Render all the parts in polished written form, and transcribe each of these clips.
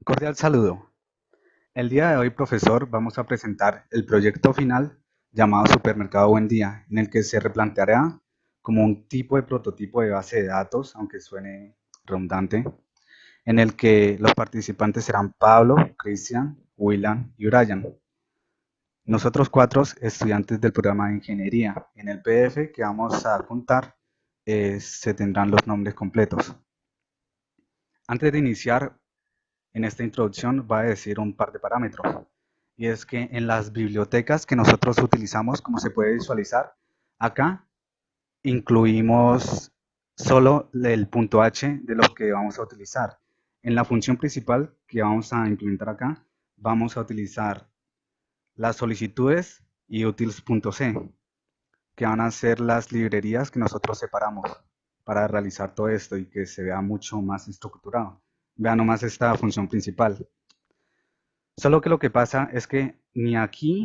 Cordial saludo. El día de hoy, profesor, vamos a presentar el proyecto final llamado Supermercado Buen Día, en el que se replanteará como un tipo de prototipo de base de datos, aunque suene redundante, en el que los participantes serán Pablo, Cristian, Willan y Brian. Nosotros cuatro estudiantes del programa de ingeniería. En el PDF que vamos a adjuntar se tendrán los nombres completos. Antes de iniciar, en esta introducción va a decir un par de parámetros. Y es que en las bibliotecas que nosotros utilizamos, como se puede visualizar, acá incluimos solo el punto H de lo que vamos a utilizar. En la función principal que vamos a implementar acá, vamos a utilizar las solicitudes y utils.c, que van a ser las librerías que nosotros separamos para realizar todo esto y que se vea mucho más estructurado. Vean nomás esta función principal. Solo que lo que pasa es que ni aquí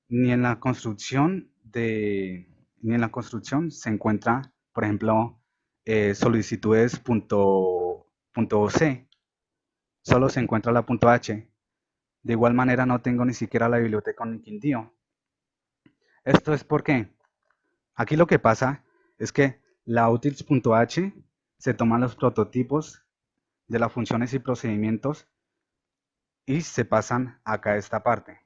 ni en la construcción ni en la construcción se encuentra, por ejemplo, solicitudes.c, solo se encuentra la .h. De igual manera no tengo ni siquiera la biblioteca en Quindío. Esto es porque aquí lo que pasa es que la utils.h se toman los prototipos de las funciones y procedimientos y se pasan acá a esta parte.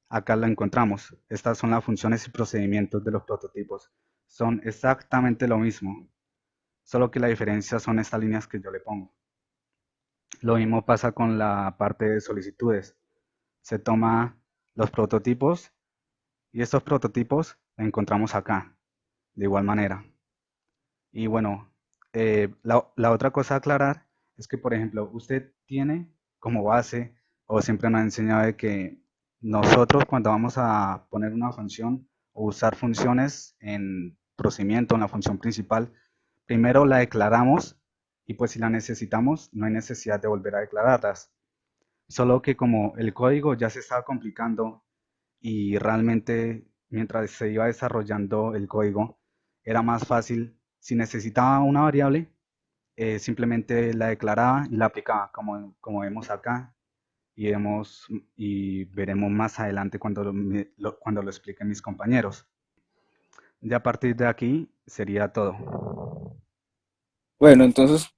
Acá la encontramos. Estas son las funciones y procedimientos de los prototipos. Son exactamente lo mismo, solo que la diferencia son estas líneas que yo le pongo. Lo mismo pasa con la parte de solicitudes. Se toma los prototipos y estos prototipos los encontramos acá, de igual manera. Y bueno, la otra cosa a aclarar es que, por ejemplo, usted tiene como base, o siempre nos ha enseñado de que nosotros cuando vamos a poner una función o usar funciones en procedimiento, en la función principal, primero la declaramos y pues si la necesitamos no hay necesidad de volver a declararlas. Solo que como el código ya se estaba complicando y realmente mientras se iba desarrollando el código era más fácil, si necesitaba una variable, simplemente la declaraba y la aplicaba, como vemos acá y veremos más adelante cuando lo expliquen mis compañeros. Ya a partir de aquí sería todo. Bueno, entonces,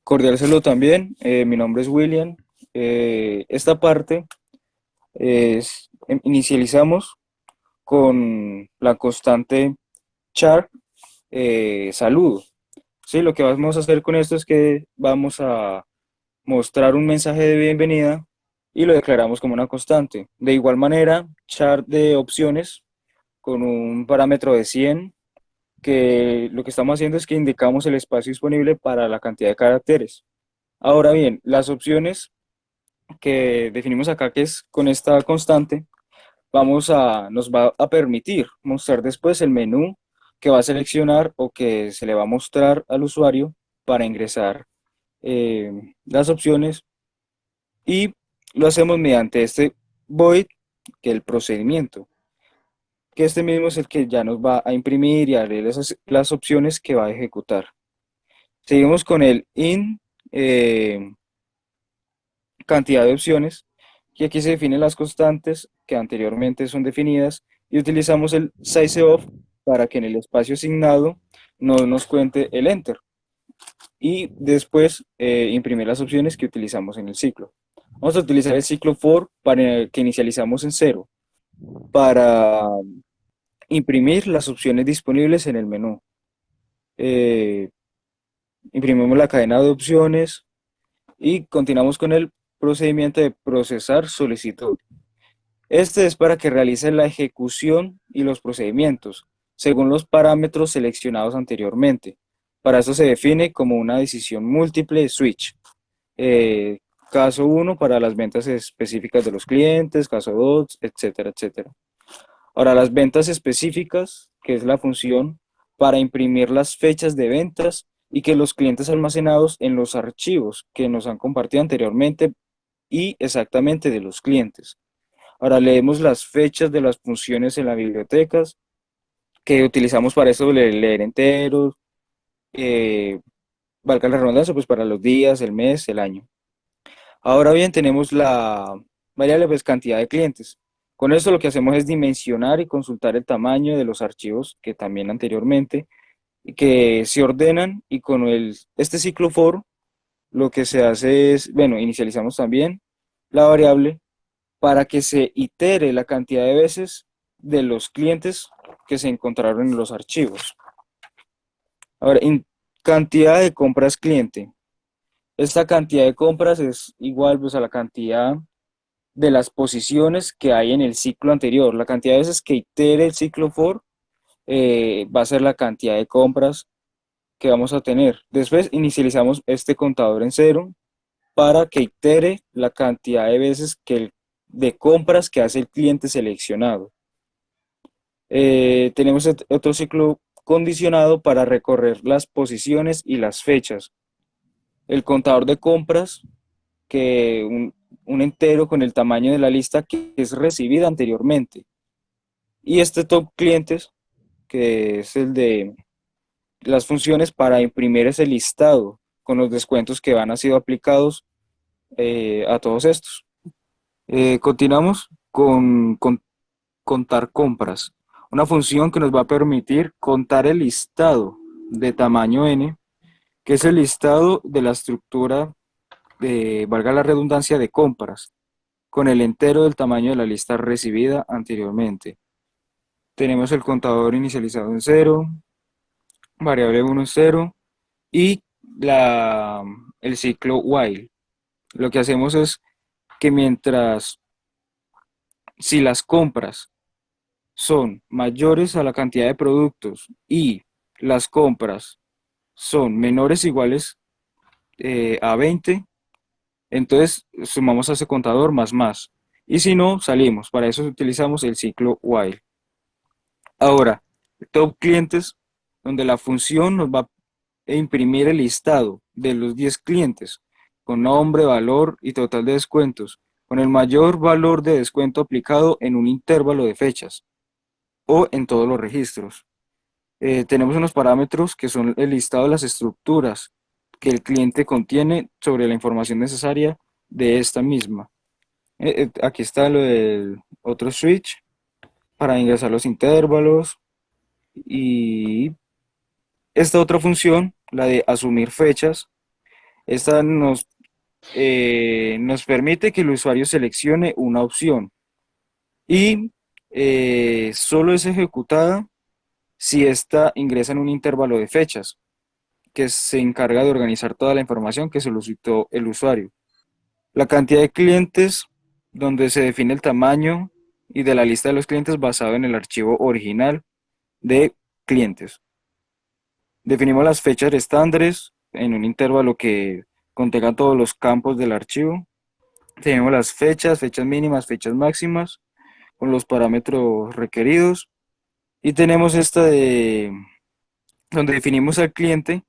cordial saludo también. Mi nombre es William. Esta parte inicializamos con la constante char saludo. Sí, lo que vamos a hacer con esto es que vamos a mostrar un mensaje de bienvenida y lo declaramos como una constante. De igual manera, char de opciones con un parámetro de 100 que lo que estamos haciendo es que indicamos el espacio disponible para la cantidad de caracteres. Ahora bien, las opciones que definimos acá, que es con esta constante, nos va a permitir mostrar después el menú que va a seleccionar o que se le va a mostrar al usuario para ingresar eh, las opciones y lo hacemos mediante este void, que es el procedimiento, que este mismo es el que ya nos va a imprimir y a leer las opciones que va a ejecutar. Seguimos con el in eh, cantidad de opciones, y aquí se definen las constantes que anteriormente son definidas y utilizamos el sizeof para que en el espacio asignado no nos cuente el enter y después imprimir las opciones que utilizamos en el ciclo. Vamos a utilizar el ciclo for para que inicializamos en cero para imprimir las opciones disponibles en el menú. Eh, Imprimimos la cadena de opciones y continuamos con el procedimiento de procesar solicitud. Este es para que realice la ejecución y los procedimientos según los parámetros seleccionados anteriormente. Para eso se define como una decisión múltiple switch. Eh, Caso uno para las ventas específicas de los clientes, caso 2, etcétera, etcétera. Ahora, las ventas específicas, que es la función para imprimir las fechas de ventas y que los clientes almacenados en los archivos que nos han compartido anteriormente y exactamente de los clientes. Ahora leemos las fechas de las funciones en las bibliotecas que utilizamos para eso, leer enteros, eh, valga la redundancia, pues para los días, el mes, el año. Ahora bien, tenemos la variable pues cantidad de clientes. Con esto lo que hacemos es dimensionar y consultar el tamaño de los archivos que también anteriormente, y que se ordenan y con este ciclo for lo que se hace es, bueno, inicializamos también la variable para que se itere la cantidad de veces de los clientes que se encontraron en los archivos. Ahora, en cantidad de compras cliente. Esta cantidad de compras es igual pues, a la cantidad de las posiciones que hay en el ciclo anterior. La cantidad de veces que itere el ciclo for va a ser la cantidad de compras que vamos a tener. Después inicializamos este contador en cero para que itere la cantidad de veces de compras que hace el cliente seleccionado. Tenemos otro ciclo condicionado para recorrer las posiciones y las fechas. El contador de compras, que un entero con el tamaño de la lista que es recibida anteriormente. Y este top clientes, que es el de las funciones para imprimir ese listado con los descuentos que van a ser aplicados a todos estos. Continuamos con contar compras, una función que nos va a permitir contar el listado de tamaño n, que es el listado de la estructura de, valga la redundancia, de compras, con el entero del tamaño de la lista recibida anteriormente. Tenemos el contador inicializado en cero, variable 1 en 0 y el ciclo while. Lo que hacemos es que si las compras son mayores a la cantidad de productos y las compras son menores o iguales a 20, entonces sumamos a ese contador más. Y si no, salimos. Para eso utilizamos el ciclo while. Ahora, top clientes, donde la función nos va a imprimir el listado de los 10 clientes con nombre, valor y total de descuentos, con el mayor valor de descuento aplicado en un intervalo de fechas o en todos los registros. Tenemos unos parámetros que son el listado de las estructuras que el cliente contiene sobre la información necesaria de esta misma. Aquí está lo del otro switch para ingresar los intervalos y esta otra función, la de asumir fechas, esta nos permite que el usuario seleccione una opción y solo es ejecutada si ésta ingresa en un intervalo de fechas que se encarga de organizar toda la información que solicitó el usuario. La cantidad de clientes, donde se define el tamaño y de la lista de los clientes basado en el archivo original de clientes. Definimos las fechas estándares en un intervalo que contenga todos los campos del archivo. Tenemos las fechas mínimas, fechas máximas, con los parámetros requeridos. Y tenemos esta de donde definimos al cliente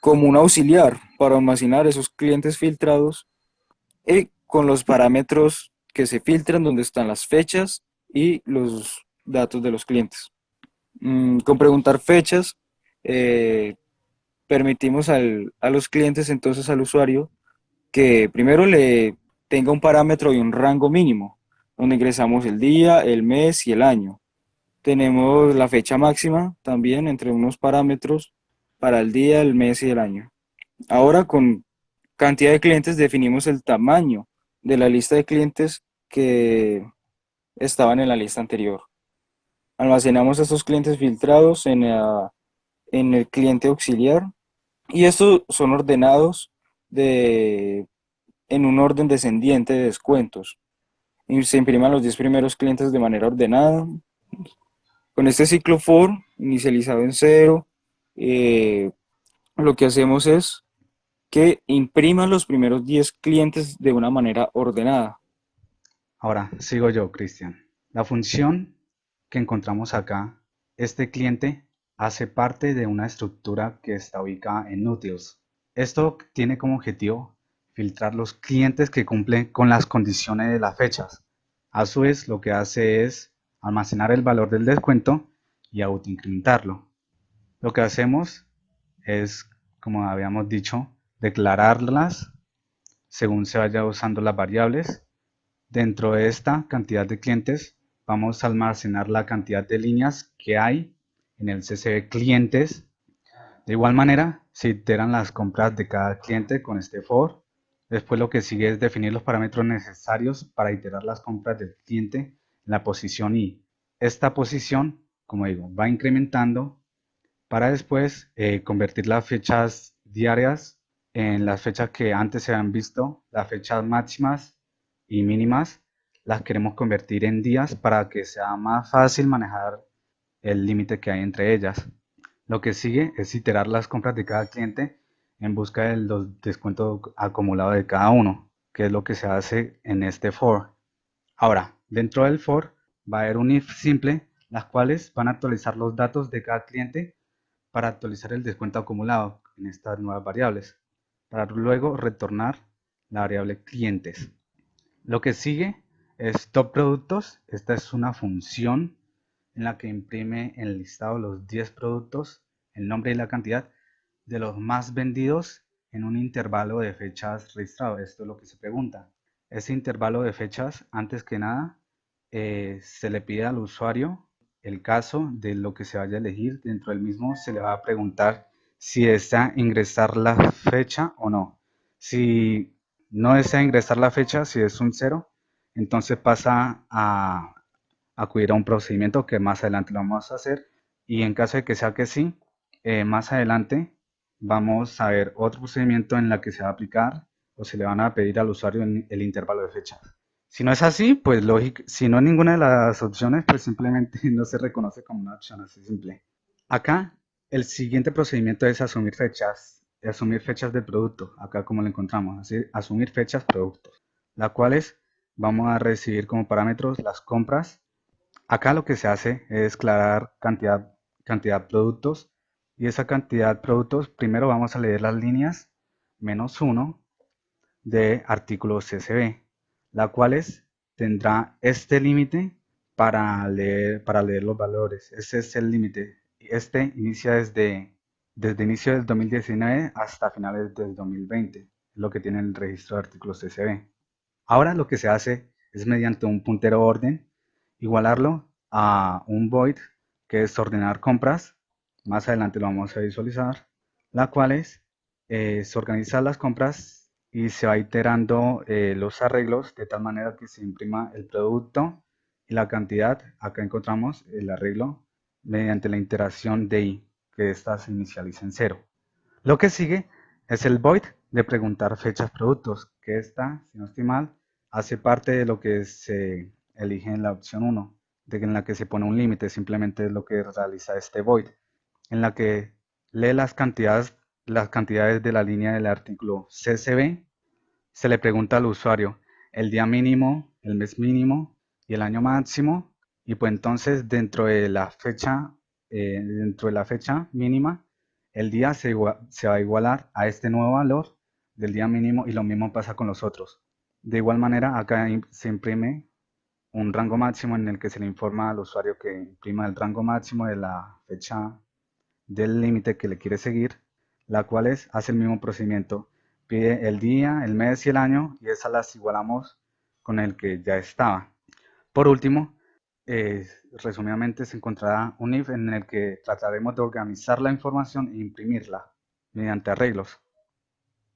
como un auxiliar para almacenar esos clientes filtrados y con los parámetros que se filtran, donde están las fechas y los datos de los clientes. Con preguntar fechas, eh, permitimos a los clientes, entonces al usuario, que primero le tenga un parámetro y un rango mínimo, donde ingresamos el día, el mes y el año. Tenemos la fecha máxima también entre unos parámetros para el día, el mes y el año. Ahora con cantidad de clientes definimos el tamaño de la lista de clientes que estaban en la lista anterior. Almacenamos estos clientes filtrados en el cliente auxiliar y estos son ordenados en un orden descendiente de descuentos. Y se impriman los 10 primeros clientes de manera ordenada. Con este ciclo for inicializado en cero, lo que hacemos es que impriman los primeros 10 clientes de una manera ordenada. Ahora, sigo yo, Cristian. La función que encontramos acá, este cliente hace parte de una estructura que está ubicada en Utils. Esto tiene como objetivo filtrar los clientes que cumplen con las condiciones de las fechas. A su vez, lo que hace es almacenar el valor del descuento y autoincrementarlo. Lo que hacemos es como habíamos dicho, declararlas según se vaya usando las variables. Dentro de esta cantidad de clientes vamos a almacenar la cantidad de líneas que hay en el CSV clientes. De igual manera, se iteran las compras de cada cliente con este for. Después lo que sigue es definir los parámetros necesarios para iterar las compras del cliente en la posición i. Esta posición, como digo, va incrementando para después convertir las fechas diarias en las fechas que antes se han visto, las fechas máximas y mínimas, las queremos convertir en días para que sea más fácil manejar el límite que hay entre ellas. Lo que sigue es iterar las compras de cada cliente en busca del descuento acumulado de cada uno, que es lo que se hace en este for. Ahora, dentro del for va a haber un if simple, las cuales van a actualizar los datos de cada cliente para actualizar el descuento acumulado en estas nuevas variables, para luego retornar la variable clientes. Lo que sigue es top productos. Esta es una función en la que imprime en el listado los 10 productos, el nombre y la cantidad de los más vendidos en un intervalo de fechas registrado. Esto es lo que se pregunta. Ese intervalo de fechas, antes que nada, se le pide al usuario el caso de lo que se vaya a elegir. Dentro del mismo se le va a preguntar si desea ingresar la fecha o no. Si no desea ingresar la fecha, si es un cero, entonces pasa a acudir a un procedimiento que más adelante lo vamos a hacer. Y en caso de que sea que sí, más adelante vamos a ver otro procedimiento en la que se va a aplicar o se le van a pedir al usuario en el intervalo de fechas. Si no es así, pues lógico, si no es ninguna de las opciones, pues simplemente no se reconoce como una opción así simple. Acá el siguiente procedimiento es asumir fechas del producto. Acá como lo encontramos, así, asumir fechas productos, las cuales vamos a recibir como parámetros las compras. Acá lo que se hace es declarar cantidad productos, y esa cantidad productos primero vamos a leer las líneas -1 de artículos CSV, la cuales tendrá este límite para leer los valores. Ese es el límite. Este inicia desde inicio del 2019 hasta finales del 2020, lo que tiene el registro de artículos CSV. Ahora lo que se hace es mediante un puntero orden igualarlo a un void, que es ordenar compras. Más adelante lo vamos a visualizar, la cuales se organizan las compras y se va iterando los arreglos de tal manera que se imprima el producto y la cantidad. Acá encontramos el arreglo mediante la iteración de i, que esta se inicializa en 0. Lo que sigue es el void de preguntar fechas productos, que esta, si no estoy mal, hace parte de lo que se elige en la opción 1, en la que se pone un límite. Simplemente es lo que realiza este void, en la que lee las cantidades de la línea del artículo CSV. Se le pregunta al usuario el día mínimo, el mes mínimo y el año máximo, y pues entonces dentro de la fecha mínima, el día se va a igualar a este nuevo valor del día mínimo, y lo mismo pasa con los otros. De igual manera, acá se imprime un rango máximo en el que se le informa al usuario que imprima el rango máximo de la fecha del límite que le quiere seguir, la cual hace el mismo procedimiento. Pide el día, el mes y el año, y esas las igualamos con el que ya estaba. Por último, resumidamente se encontrará un if en el que trataremos de organizar la información e imprimirla mediante arreglos.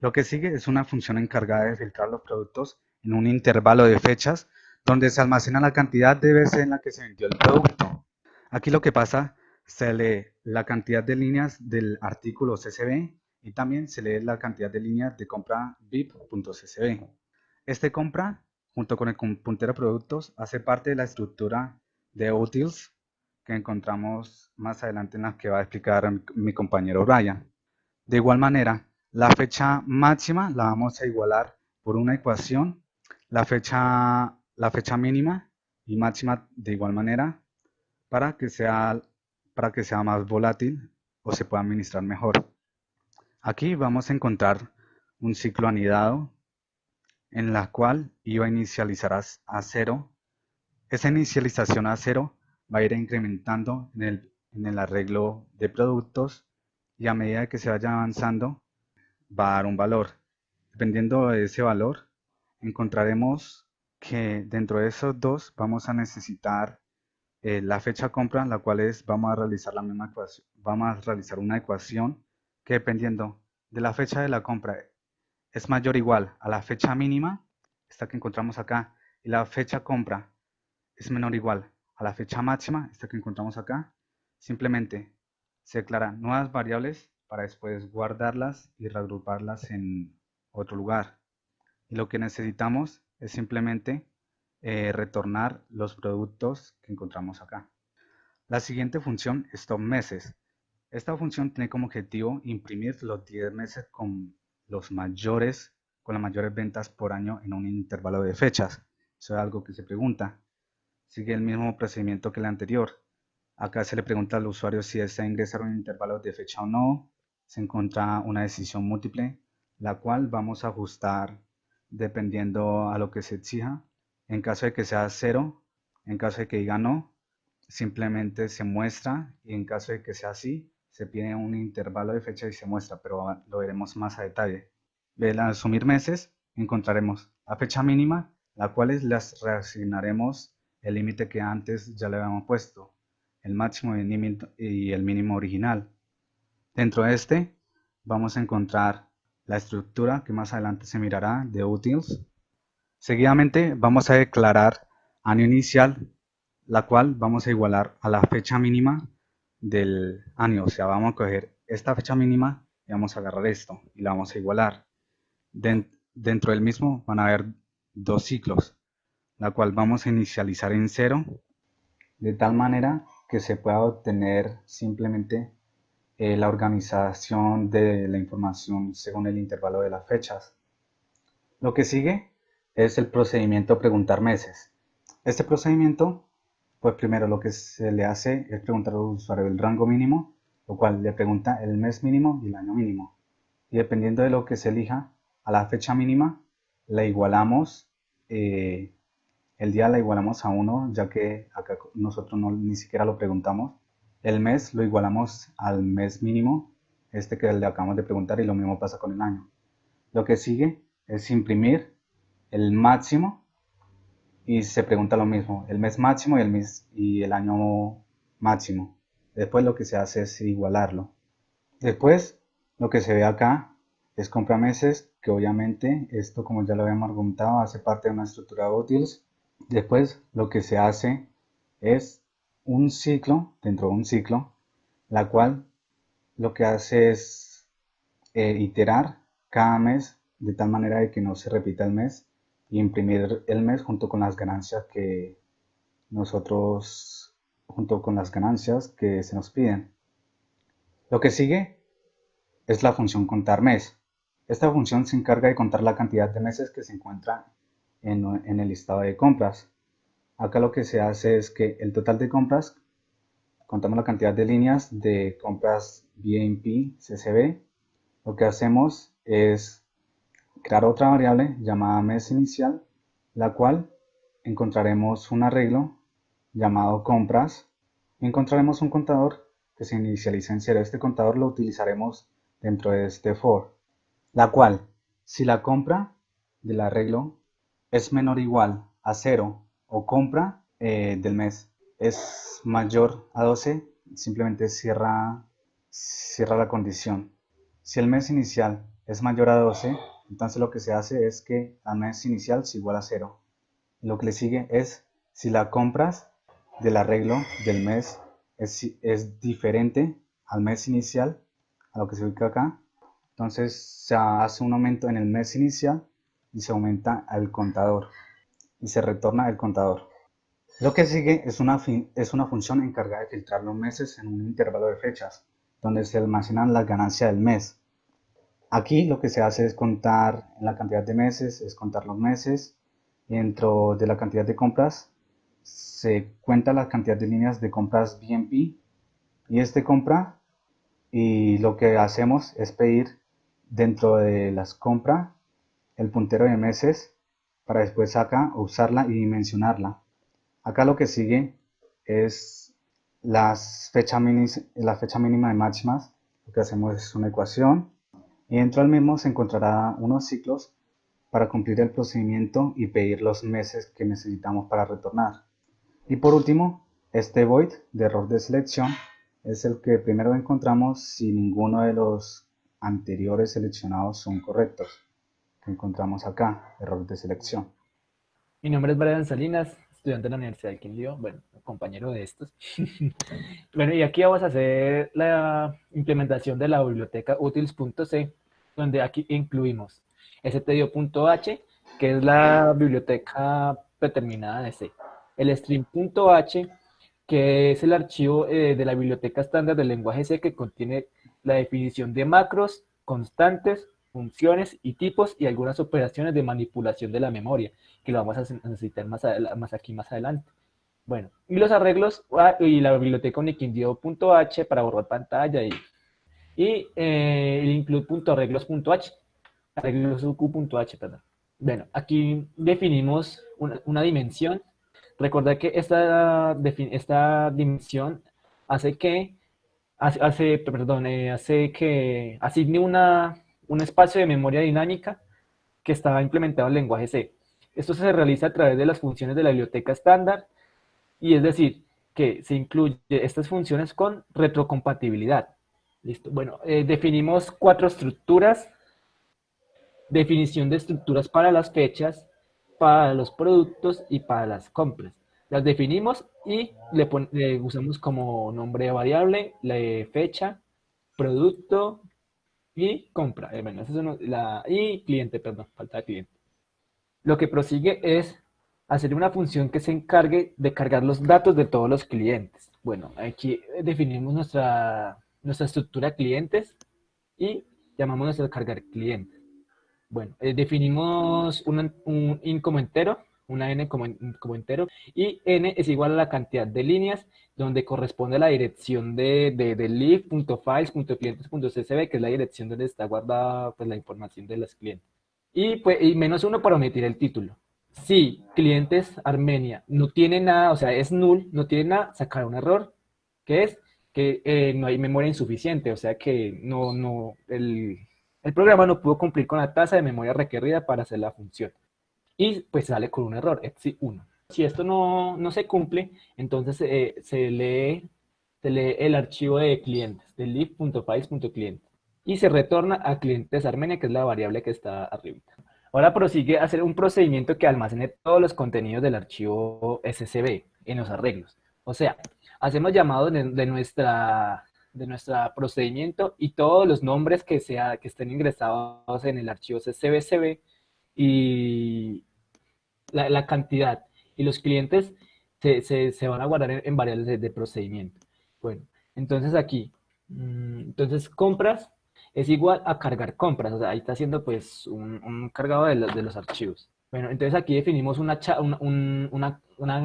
Lo que sigue es una función encargada de filtrar los productos en un intervalo de fechas donde se almacena la cantidad de veces en la que se vendió el producto. Aquí lo que pasa, se lee la cantidad de líneas del artículo CSV y también se lee la cantidad de líneas de compra VIP.csv. Este compra, junto con el puntero productos, hace parte de la estructura de utils que encontramos más adelante, en la que va a explicar mi compañero Brian. De igual manera, la fecha máxima la vamos a igualar por una ecuación, la fecha mínima y máxima de igual manera, para que sea más volátil o se pueda administrar mejor. Aquí vamos a encontrar un ciclo anidado en la cual iba a inicializar a 0. Esa inicialización a 0 va a ir incrementando en el arreglo de productos, y a medida que se vaya avanzando va a dar un valor. Dependiendo de ese valor, encontraremos que dentro de esos dos vamos a necesitar la fecha compra, la cual es, vamos a realizar la misma ecuación, vamos a realizar una ecuación que dependiendo de la fecha de la compra es mayor o igual a la fecha mínima, esta que encontramos acá, y la fecha compra es menor o igual a la fecha máxima, esta que encontramos acá, simplemente se declaran nuevas variables para después guardarlas y reagruparlas en otro lugar. Y lo que necesitamos es simplemente retornar los productos que encontramos acá. La siguiente función es top meses. Esta función tiene como objetivo imprimir los 10 meses con las mayores ventas por año en un intervalo de fechas. Eso es algo que se pregunta. Sigue el mismo procedimiento que el anterior. Acá se le pregunta al usuario si desea ingresar un intervalo de fecha o no. Se encuentra una decisión múltiple, la cual vamos a ajustar dependiendo a lo que se exija. En caso de que sea cero, en caso de que diga no, simplemente se muestra, y en caso de que sea así, se pide un intervalo de fecha y se muestra, pero lo veremos más a detalle. Al asumir meses, encontraremos la fecha mínima, la cual las reasignaremos el límite que antes ya le habíamos puesto, el máximo y el mínimo original. Dentro de este vamos a encontrar la estructura que más adelante se mirará de utils. Seguidamente vamos a declarar año inicial, la cual vamos a igualar a la fecha mínima del año. O sea, vamos a coger esta fecha mínima y vamos a agarrar esto y la vamos a igualar. Dentro del mismo van a haber dos ciclos, la cual vamos a inicializar en cero, de tal manera que se pueda obtener simplemente la organización de la información según el intervalo de las fechas. Lo que sigue es el procedimiento preguntar meses. Este procedimiento, pues primero lo que se le hace es preguntar al usuario el rango mínimo, lo cual le pregunta el mes mínimo y el año mínimo. Y dependiendo de lo que se elija, a la fecha mínima la igualamos, el día la igualamos a 1, ya que acá nosotros ni siquiera lo preguntamos. El mes lo igualamos al mes mínimo, este que le acabamos de preguntar, y lo mismo pasa con el año. Lo que sigue es imprimir el máximo y se pregunta lo mismo, el mes máximo y el año máximo. Después lo que se hace es igualarlo. Después lo que se ve acá es comprameses, que obviamente esto, como ya lo habíamos argumentado, hace parte de una estructura de utils. Después lo que se hace es un ciclo dentro de un ciclo, la cual lo que hace es iterar cada mes de tal manera de que no se repita el mes y imprimir el mes junto con las ganancias que se nos piden. Lo que sigue es la función contar mes. Esta función se encarga de contar la cantidad de meses que se encuentra en el listado de compras. Acá lo que se hace es que el total de compras, contamos la cantidad de líneas de compras BMP CCB. Lo que hacemos es crear otra variable llamada mes inicial, la cual encontraremos un arreglo llamado compras y encontraremos un contador que se inicializa en cero. Este contador lo utilizaremos dentro de este for, la cual, si la compra del arreglo es menor o igual a 0 o compra del mes es mayor a 12, simplemente cierra la condición. Si el mes inicial es mayor a 12, entonces lo que se hace es que al mes inicial se iguala a 0. Lo que le sigue es si la compras del arreglo del mes es diferente al mes inicial, a lo que se ubica acá, entonces se hace un aumento en el mes inicial y se aumenta el contador y se retorna el contador. Lo que sigue es una función encargada de filtrar los meses en un intervalo de fechas, donde se almacenan las ganancias del mes. Aquí lo que se hace es contar la cantidad de meses, es contar los meses, y dentro de la cantidad de compras se cuenta la cantidad de líneas de compras BMP y compra, y lo que hacemos es pedir dentro de las compras el puntero de meses para después acá usarla y dimensionarla. Acá lo que sigue es la fecha mínima de máximas, Lo que hacemos es una ecuación y dentro del mismo se encontrará unos ciclos para cumplir el procedimiento y pedir los meses que necesitamos para retornar. Y por último, este void de error de selección es el que primero encontramos si ninguno de los anteriores seleccionados son correctos, que encontramos acá, error de selección. Mi nombre es Brian Salinas, estudiante de la Universidad del Quindío, bueno, compañero de estos. Bueno, y aquí vamos a hacer la implementación de la biblioteca utils.c, donde aquí incluimos stdio.h, que es la biblioteca predeterminada de C, el string.h, que es el archivo de la biblioteca estándar del lenguaje C que contiene la definición de macros, constantes, funciones y tipos y algunas operaciones de manipulación de la memoria, que lo vamos a necesitar más adelante. Bueno, y los arreglos y la biblioteca uniquindio.h para borrar pantalla y el include.arreglos.h, arreglosuq.h, perdón. Bueno, aquí definimos una dimensión. Recordad que esta dimensión hace que hace que asigne un espacio de memoria dinámica que está implementado en el lenguaje C. Esto se realiza a través de las funciones de la biblioteca estándar y es decir, que se incluye estas funciones con retrocompatibilidad. Listo. Bueno, definimos 4 estructuras: definición de estructuras para las fechas, para los productos y para las compras. Las definimos y le usamos como nombre de variable la fecha, producto y compra. Bueno, eso es y cliente, perdón, falta de cliente. Lo que prosigue es hacer una función que se encargue de cargar los datos de todos los clientes. Bueno, aquí definimos nuestra estructura de clientes y llamamos nuestra cargar clientes. Bueno, definimos un int como entero, una n como entero, y n es igual a la cantidad de líneas donde corresponde a la dirección de lib.files.clientes.csv, que es la dirección donde está guardada pues, la información de los clientes. Y menos uno para omitir el título. Si clientes Armenia no tiene nada, o sea, es null, no tiene nada, sacar un error, que es que no hay memoria insuficiente, o sea que el programa no pudo cumplir con la tasa de memoria requerida para hacer la función. Y pues sale con un error, ETSI 1. Si esto no se cumple, entonces se lee el archivo de clientes, de lib.files.clientes. Y se retorna a clientes Armenia, que es la variable que está arriba. Ahora prosigue a hacer un procedimiento que almacene todos los contenidos del archivo SSB en los arreglos. O sea, hacemos llamado de nuestra procedimiento y todos los nombres que estén ingresados en el archivo SSBCB y la cantidad y los clientes se van a guardar en variables de procedimiento. Bueno, entonces aquí, entonces compras es igual a cargar compras, o sea, ahí está haciendo pues un cargado de los archivos. Bueno, entonces aquí definimos una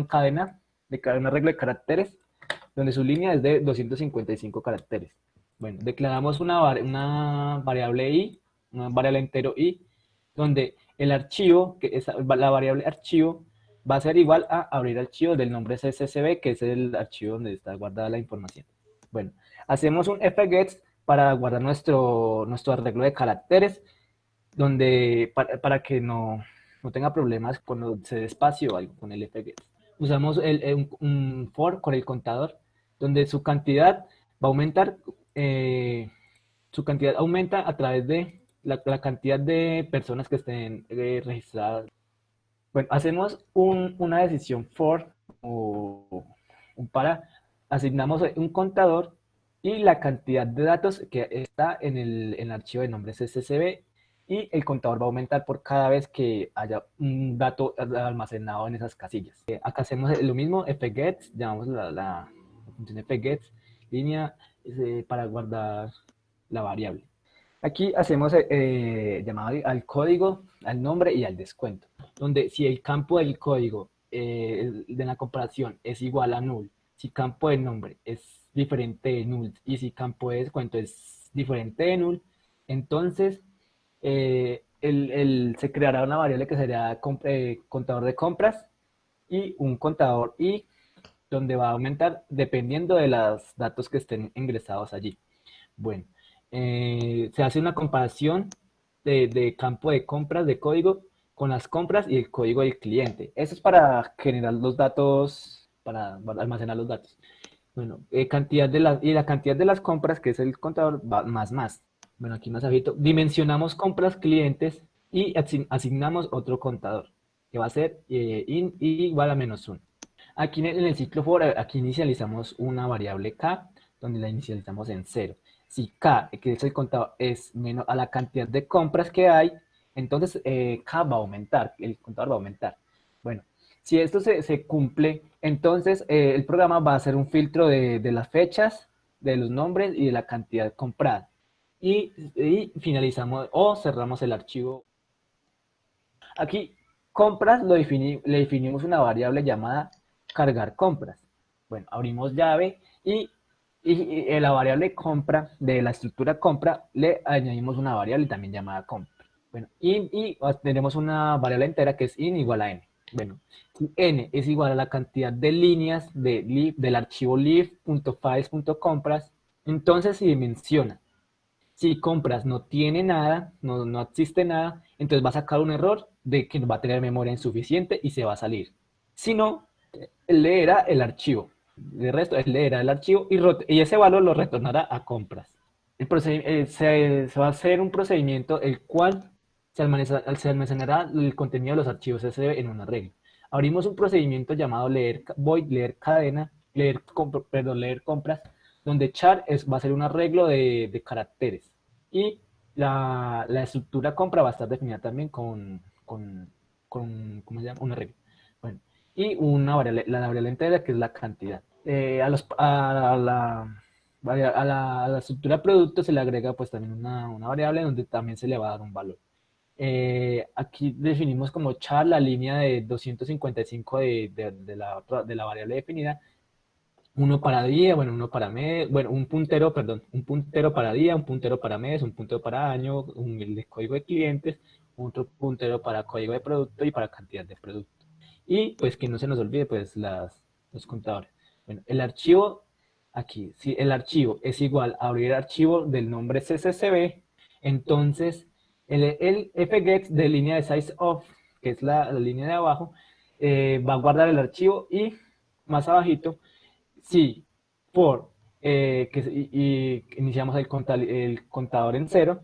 cadena, una regla de caracteres, donde su línea es de 255 caracteres. Bueno, declaramos una variable i, una variable entero i, donde el archivo, que es la variable archivo, va a ser igual a abrir archivo del nombre CSSB, que es el archivo donde está guardada la información. Bueno, hacemos un fgets para guardar nuestro arreglo de caracteres, donde para que no tenga problemas cuando se dé espacio o algo con el fgets. Usamos un for con el contador, donde su cantidad va a aumentar, su cantidad aumenta a través de la cantidad de personas que estén registradas. Bueno, hacemos una decisión for o un para, asignamos un contador y la cantidad de datos que está en el archivo de nombres SSB y el contador va a aumentar por cada vez que haya un dato almacenado en esas casillas. Acá hacemos lo mismo, fgets, llamamos la función fgets, línea para guardar la variable. Aquí hacemos llamado al código, al nombre y al descuento, donde si el campo del código de la comparación es igual a null, si campo del nombre es diferente de null y si campo de descuento es diferente de null, entonces se creará una variable que sería contador de compras y un contador i donde va a aumentar dependiendo de los datos que estén ingresados allí. Bueno, se hace una comparación de campo de compras de código con las compras y el código del cliente. Eso es para generar los datos, para almacenar los datos. Bueno, y la cantidad de las compras, que es el contador, va más. Bueno, aquí más abajito, dimensionamos compras clientes y asignamos otro contador, que va a ser in igual a -1. Aquí en el ciclo for, aquí inicializamos una variable k, donde la inicializamos en 0. Si k, que es el contador, es menos a la cantidad de compras que hay, entonces k va a aumentar, el contador va a aumentar. Bueno, si esto se cumple, entonces el programa va a hacer un filtro de las fechas, de los nombres y de la cantidad comprada. Y finalizamos o cerramos el archivo. Aquí, compras, le definimos una variable llamada cargar compras. Bueno, abrimos llave y en la variable compra, de la estructura compra, le añadimos una variable también llamada compra. Bueno, y tenemos una variable entera que es in igual a n. Bueno, si n es igual a la cantidad de líneas del archivo lib.files.compras, entonces se dimensiona. Si compras no tiene nada, no existe nada, entonces va a sacar un error de que va a tener memoria insuficiente y se va a salir. Si no, él leerá el archivo. De resto, él leerá el archivo y ese valor lo retornará a compras. Se va a hacer un procedimiento el cual se almacenará el contenido de los archivos SD en una regla. Abrimos un procedimiento llamado void leer cadena, leer compras, donde char va a ser un arreglo de caracteres. Y la estructura compra va a estar definida también con ¿cómo se llama? Un arreglo. Bueno, y la variable entera que es la cantidad. A la estructura de producto se le agrega pues también una variable donde también se le va a dar un valor. Aquí definimos como char la línea de 255 de la variable definida, uno para día, bueno, uno para mes, bueno, un puntero, perdón, un puntero para día, un puntero para mes, un puntero para año, el de código de clientes, otro puntero para código de producto y para cantidad de producto. Y pues que no se nos olvide pues los contadores. Bueno, el archivo, aquí, si el archivo es igual a abrir archivo del nombre CCCB, entonces el fget de línea de size of, que es la línea de abajo, va a guardar el archivo y más abajito, si for y iniciamos el contador en 0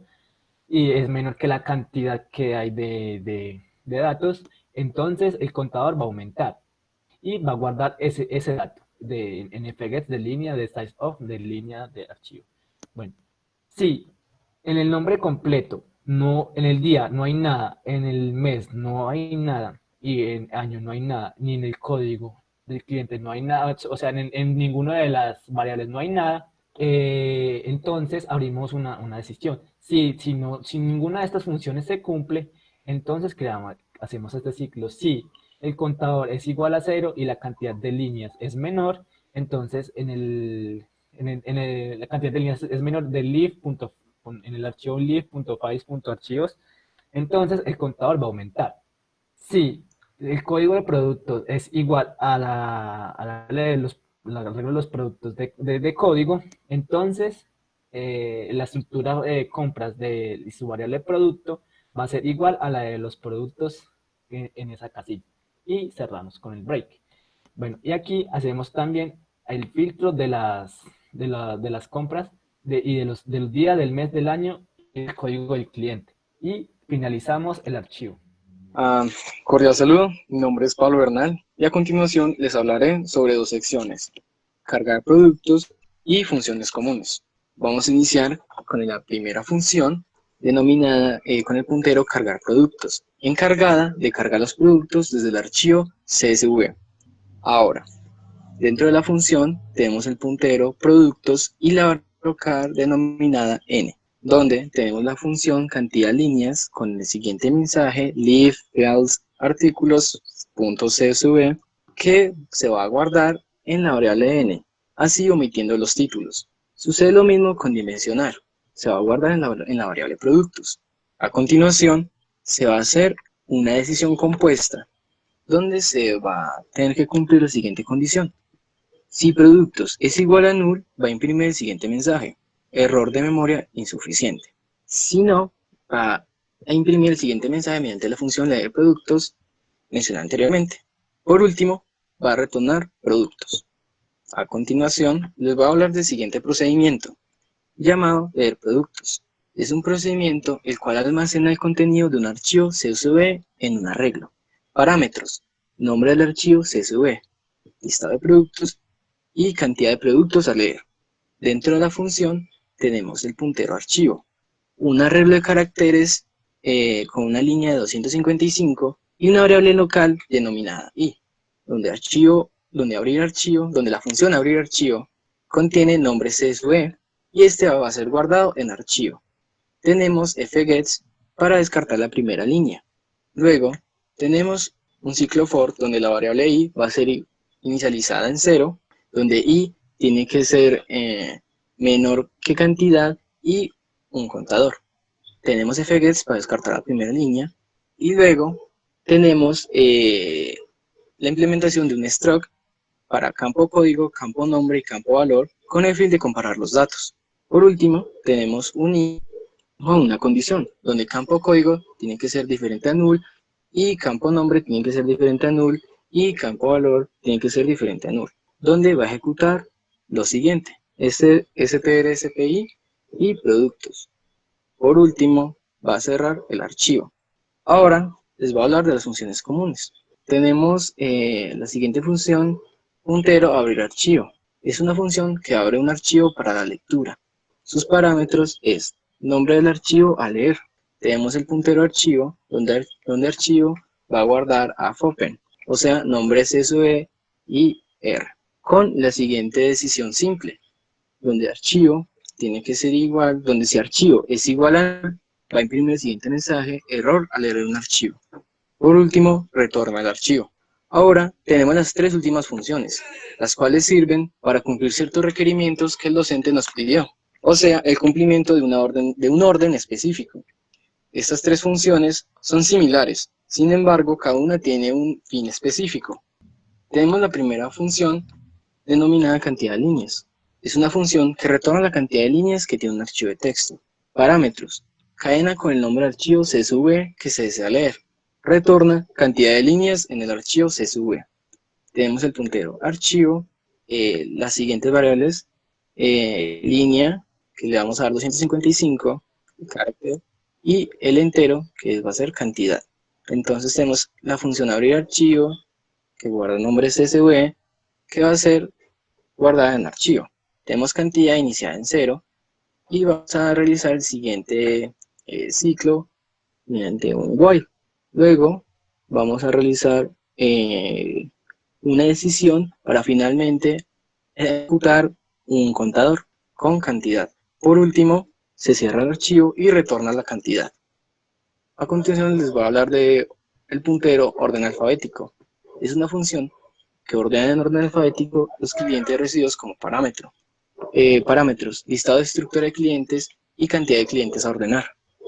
y es menor que la cantidad que hay de datos, entonces el contador va a aumentar y va a guardar ese dato en fget de línea de size of de línea de archivo. Bueno, si en el nombre completo, no, en el día no hay nada, en el mes no hay nada y en año no hay nada, ni en el código del cliente no hay nada, o sea, en ninguna de las variables no hay nada, entonces abrimos una decisión. Si ninguna de estas funciones se cumple, entonces hacemos este ciclo. Si el contador es igual a 0 y la cantidad de líneas es menor, entonces la cantidad de líneas es menor del en el archivo lib.files.archivos, entonces el contador va a aumentar. Si el código de productos es igual a la regla de los productos de código, entonces la estructura de compras de su variable de producto va a ser igual a la de los productos en esa casilla. Y cerramos con el break. Bueno, y aquí hacemos también el filtro de las compras del día, del mes, del año, el código del cliente. Y finalizamos el archivo. Cordial saludo, mi nombre es Pablo Bernal y a continuación les hablaré sobre dos secciones, cargar productos y funciones comunes. Vamos a iniciar con la primera función denominada con el puntero cargar productos, encargada de cargar los productos desde el archivo CSV. Ahora, dentro de la función tenemos el puntero productos y la local denominada n, donde tenemos la función cantidad líneas con el siguiente mensaje lib files artículos.csv que se va a guardar en la variable n, así omitiendo los títulos. Sucede lo mismo con dimensionar, se va a guardar en la variable productos. A continuación, se va a hacer una decisión compuesta, donde se va a tener que cumplir la siguiente condición. Si productos es igual a null, va a imprimir el siguiente mensaje. error de memoria insuficiente. Si no, va a imprimir el siguiente mensaje mediante la función leer productos mencionada anteriormente. Por último, va a retornar productos. A continuación, les voy a hablar del siguiente procedimiento, llamado leer productos. Es un procedimiento el cual almacena el contenido de un archivo CSV en un arreglo. Parámetros: nombre del archivo CSV, listado de productos y cantidad de productos a leer. Dentro de la función tenemos el puntero archivo, un arreglo de caracteres con una línea de 255 y una variable local denominada i, donde la función abrir archivo contiene nombre CSV y este va a ser guardado en archivo. Tenemos fgets para descartar la primera línea. Luego tenemos un ciclo for donde la variable i va a ser inicializada en 0, donde i tiene que ser menor que cantidad y un contador. Tenemos fgets para descartar la primera línea y luego tenemos la implementación de un struct para campo código, campo nombre y campo valor con el fin de comparar los datos. Por último, tenemos un i o una condición, donde campo código tiene que ser diferente a null y campo nombre tiene que ser diferente a null y campo valor tiene que ser diferente a null, donde va a ejecutar lo siguiente: str, spi y productos. Por último, va a cerrar el archivo. Ahora les voy a hablar de las funciones comunes. Tenemos la siguiente función, puntero abrir archivo. Es una función que abre un archivo para la lectura. Sus parámetros es nombre del archivo a leer. Tenemos el puntero archivo, donde archivo va a guardar a fopen, o sea, nombre CSV y R, con la siguiente decisión simple, donde archivo tiene que ser igual, donde si archivo es igual a, va a imprimir el siguiente mensaje: error al leer un archivo. Por último, retorna el archivo. Ahora tenemos las tres últimas funciones, las cuales sirven para cumplir ciertos requerimientos que el docente nos pidió, o sea, el cumplimiento de un orden específico. Estas tres funciones son similares, sin embargo, cada una tiene un fin específico. Tenemos la primera función, denominada cantidad de líneas. Es una función que retorna la cantidad de líneas que tiene un archivo de texto. Parámetros: cadena con el nombre del archivo CSV que se desea leer. Retorna cantidad de líneas en el archivo CSV. Tenemos el puntero archivo, las siguientes variables, línea, que le vamos a dar 255, carácter, y el entero, que va a ser cantidad. Entonces tenemos la función abrir archivo, que guarda el nombre CSV, que va a ser guardada en archivo. Tenemos cantidad iniciada en 0, y vamos a realizar el siguiente ciclo mediante un while. Luego vamos a realizar una decisión para finalmente ejecutar un contador con cantidad. Por último, se cierra el archivo y retorna la cantidad. A continuación les voy a hablar de el puntero orden alfabético. Es una función que ordena en orden alfabético los clientes recibidos como parámetro. Parámetros: listado de estructura de clientes y cantidad de clientes a ordenar.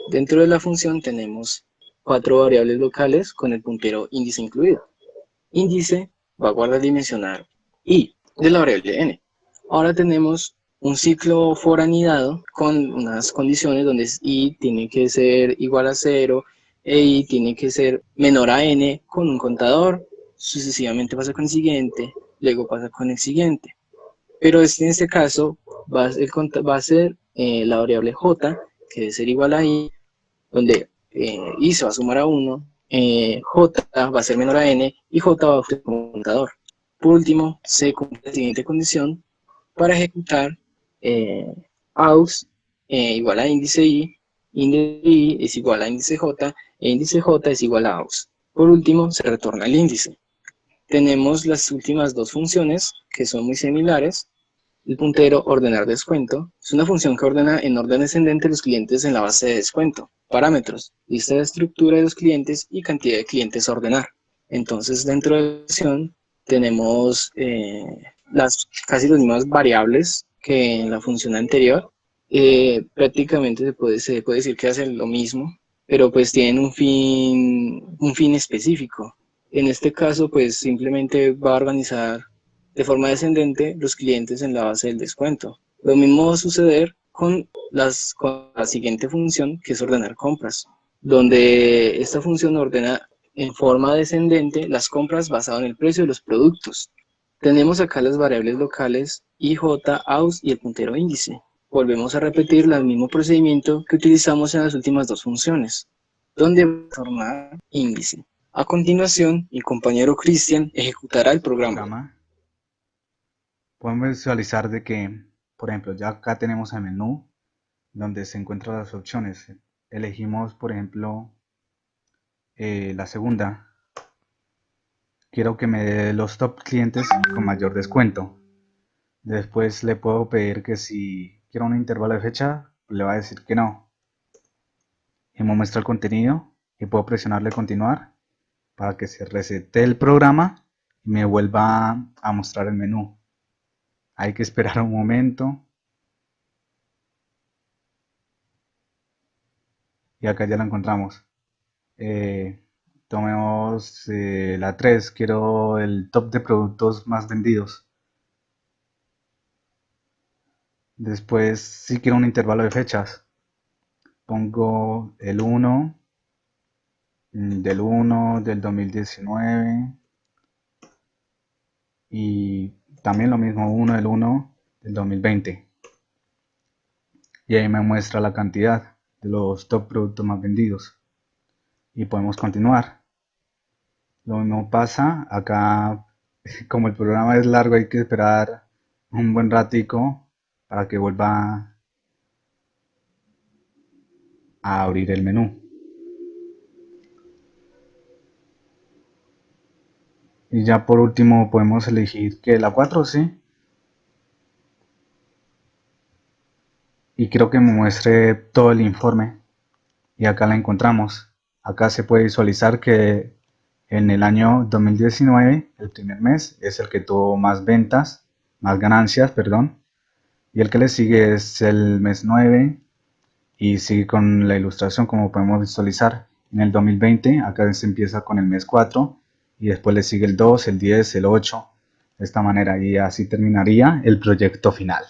Dentro de la función tenemos 4 variables locales con el puntero índice incluido. Índice va a guardar dimensionar i de la variable n. Ahora tenemos un ciclo for anidado con unas condiciones donde i tiene que ser igual a 0 e i tiene que ser menor a n con un contador. Sucesivamente pasa con el siguiente, luego pasa con el siguiente. Pero en este caso va a ser la variable j, que debe ser igual a i, donde i se va a sumar a 1, j va a ser menor a n y j va a ser como contador. Por último, se cumple la siguiente condición para ejecutar aux igual a índice i es igual a índice j, e índice j es igual a aux. Por último, se retorna el índice. Tenemos las últimas dos funciones que son muy similares. El puntero ordenar descuento es una función que ordena en orden descendente los clientes en la base de descuento. Parámetros: lista de estructura de los clientes y cantidad de clientes a ordenar. Entonces, dentro de la función tenemos casi las mismas variables que en la función anterior. Prácticamente se puede decir que hacen lo mismo, pero pues tienen un fin específico. En este caso, pues simplemente va a organizar de forma descendente los clientes en la base del descuento. Lo mismo va a suceder con la siguiente función, que es ordenar compras, donde esta función ordena en forma descendente las compras basado en el precio de los productos. Tenemos acá las variables locales IJ, AUS y el puntero índice. Volvemos a repetir el mismo procedimiento que utilizamos en las últimas dos funciones, donde va a tornar índice. A continuación, mi compañero Cristian ejecutará el programa. Podemos visualizar de que, por ejemplo, ya acá tenemos el menú donde se encuentran las opciones. Elegimos, por ejemplo, la segunda. Quiero que me dé los top clientes con mayor descuento. Después le puedo pedir que si quiero un intervalo de fecha, le va a decir que no. Y me muestra el contenido y puedo presionarle continuar para que se resete el programa y me vuelva a mostrar el menú. Hay que esperar un momento. Y acá ya lo encontramos. Tomemos la 3. Quiero el top de productos más vendidos. Después, si quiero un intervalo de fechas, pongo el 1 del 1 del 2019 y también lo mismo 1 del 1 del 2020. Y ahí me muestra la cantidad de los top productos más vendidos. Y podemos continuar. Lo mismo pasa acá, como el programa es largo, hay que esperar un buen ratico para que vuelva a abrir el menú. Y ya por último podemos elegir que la 4, sí. Y quiero que me muestre todo el informe. Y acá la encontramos. Acá se puede visualizar que en el año 2019, el primer mes, es el que tuvo más ventas, más ganancias, perdón. Y el que le sigue es el mes 9 y sigue con la ilustración como podemos visualizar. En el 2020, acá se empieza con el mes 4 y después le sigue el 2, el 10, el 8, de esta manera, y así terminaría el proyecto final.